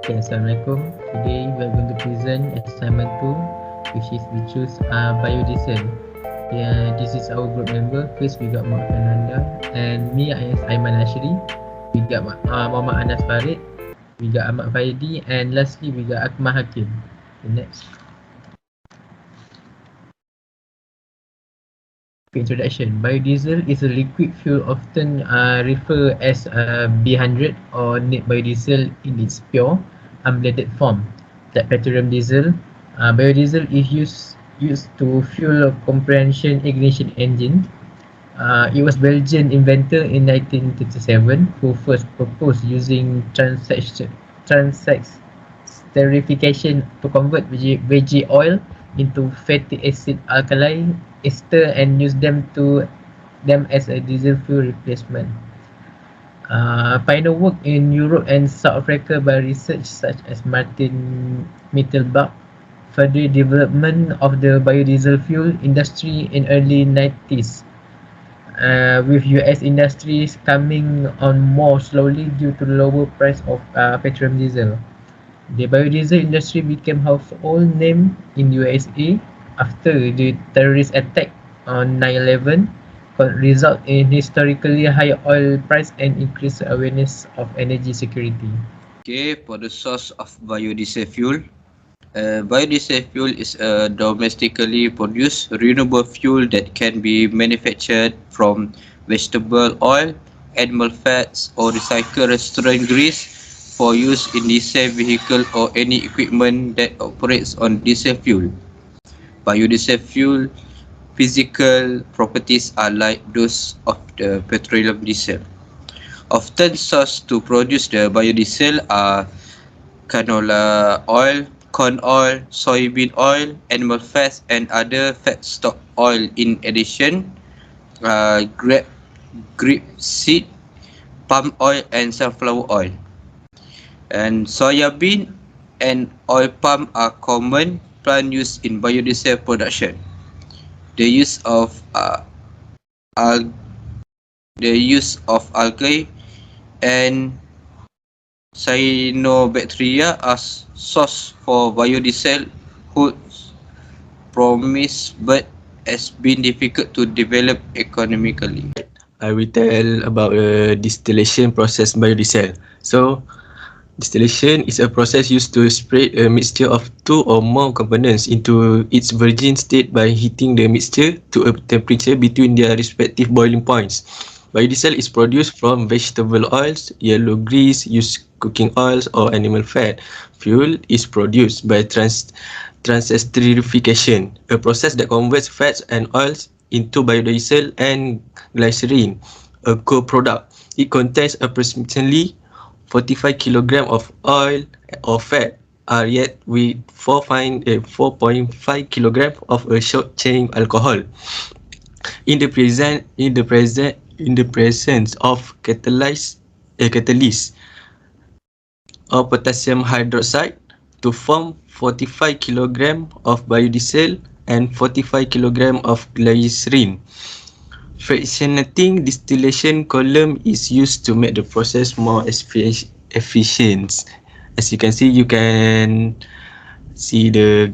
Okay, Assalamualaikum. Today we are going to present assignment 2, which is we choose biodiesel. Yeah, this is our group member. First we got Fernanda and me as Aiman Ashri. We got Muhammad Farid. We got Ahmad Faidhi, and lastly we got Akmal Hakim. Okay, next. Introduction. Biodiesel is a liquid fuel often referred as B100 or net biodiesel in its pure, unblended form. Like petroleum diesel, biodiesel is used to fuel a compression ignition engine. It was Belgian inventor in 1937 who first proposed using transesterification to convert veggie oil into fatty acid alkali ester and use them as a diesel fuel replacement. Pioneer work in Europe and South Africa by research such as Martin Mittelbach. Further development of the biodiesel fuel industry in early 90s, with US industries coming on more slowly due to lower price of petroleum diesel. The biodiesel industry became household name in USA after the terrorist attack on 9/11 result in historically high oil price and increased awareness of energy security. Okay, for the source of biodiesel fuel. Biodiesel fuel is a domestically produced renewable fuel that can be manufactured from vegetable oil, animal fats, or recycled restaurant grease for use in diesel vehicle or any equipment that operates on diesel fuel. Biodiesel fuel physical properties are like those of the petroleum diesel. Often sourced to produce the biodiesel are canola oil, corn oil, soybean oil, animal fats, and other fat stock oil. In addition, grapeseed, palm oil, and sunflower oil. And soya bean and oil palm are common plant used in biodiesel production. The use of al- algae and cyanobacteria are source for biodiesel whose promise but has been difficult to develop economically. I will tell about a distillation process biodiesel. So, distillation is a process used to spread a mixture of two or more components into its virgin state by heating the mixture to a temperature between their respective boiling points. Biodiesel is produced from vegetable oils, yellow grease, used cooking oils, or animal fat. Fuel is produced by transesterification, a process that converts fats and oils into biodiesel and glycerin, a co-product. It contains approximately 45 kg of oil or fat are yet with 4.5 kg of a short chain alcohol. In the presence of catalyst or potassium hydroxide to form 45 kg of biodiesel and 45 kg of glycerin. Fractionating distillation column is used to make the process more efficient. As you can see the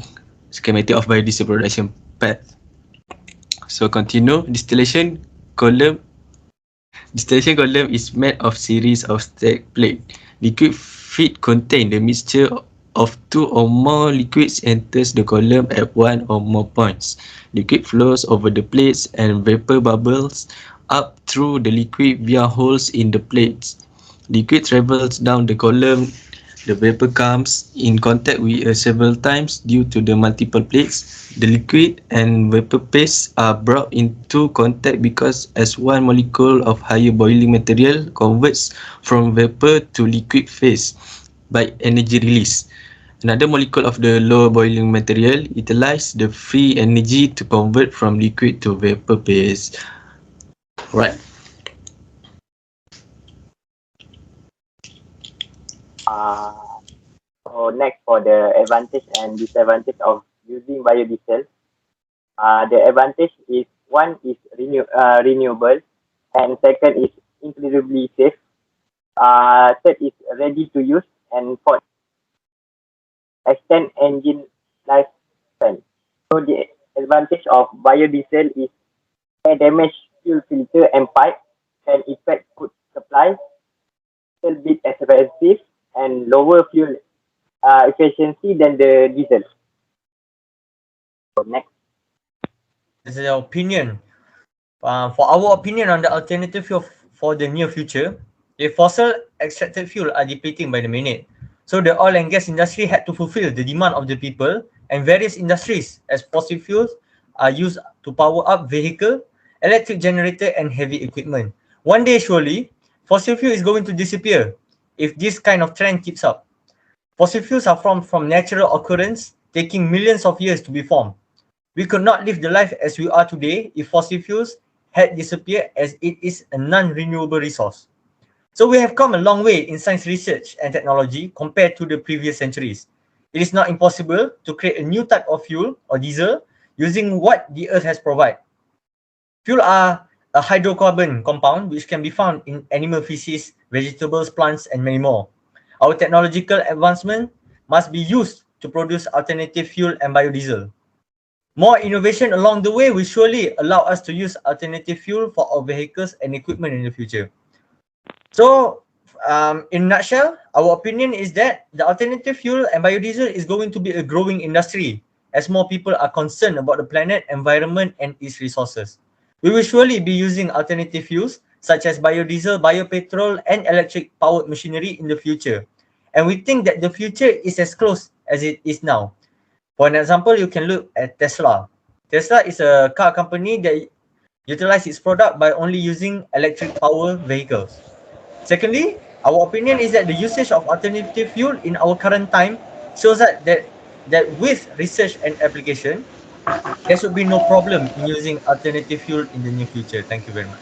schematic of biodiesel production path. So continue. Distillation column is made of series of stacked plates. Liquid feed contain the mixture of two or more liquids enters the column at one or more points. Liquid flows over the plates and vapor bubbles up through the liquid via holes in the plates. Liquid travels down the column. The vapor comes in contact with several times due to the multiple plates. The liquid and vapor phase are brought into contact because as one molecule of higher boiling material converts from vapor to liquid phase by energy release. Another molecule of the lower boiling material utilizes the free energy to convert from liquid to vapor phase. Right. So next, for the advantage and disadvantage of using biodiesel. The advantage is one is renewable, and second is incredibly safe. Third is ready to use, and fourth extend engine lifespan. So the advantage of biodiesel is air damage fuel filter and pipe can effect food supply, little bit expensive and lower fuel efficiency than the diesel. So next. This is our opinion. For our opinion on the alternative fuel for the near future, the fossil extracted fuel are depleting by the minute. So the oil and gas industry had to fulfill the demand of the people and various industries as fossil fuels are used to power up vehicle, electric generator and heavy equipment. One day surely, fossil fuel is going to disappear if this kind of trend keeps up. Fossil fuels are formed from natural occurrence, taking millions of years to be formed. We could not live the life as we are today if fossil fuels had disappeared, as it is a non-renewable resource. So we have come a long way in science research and technology compared to the previous centuries. It is not impossible to create a new type of fuel or diesel using what the earth has provided. Fuel are a hydrocarbon compound which can be found in animal feces, vegetables, plants and many more. Our technological advancement must be used to produce alternative fuel and biodiesel. More innovation along the way will surely allow us to use alternative fuel for our vehicles and equipment in the future. So, in a nutshell, our opinion is that the alternative fuel and biodiesel is going to be a growing industry as more people are concerned about the planet, environment, and its resources. We will surely be using alternative fuels such as biodiesel, biopetrol, and electric powered machinery in the future. And we think that the future is as close as it is now. For an example, you can look at Tesla. Tesla is a car company that utilizes its product by only using electric power vehicles. Secondly, our opinion is that the usage of alternative fuel in our current time shows that with research and application, there should be no problem in using alternative fuel in the near future. Thank you very much.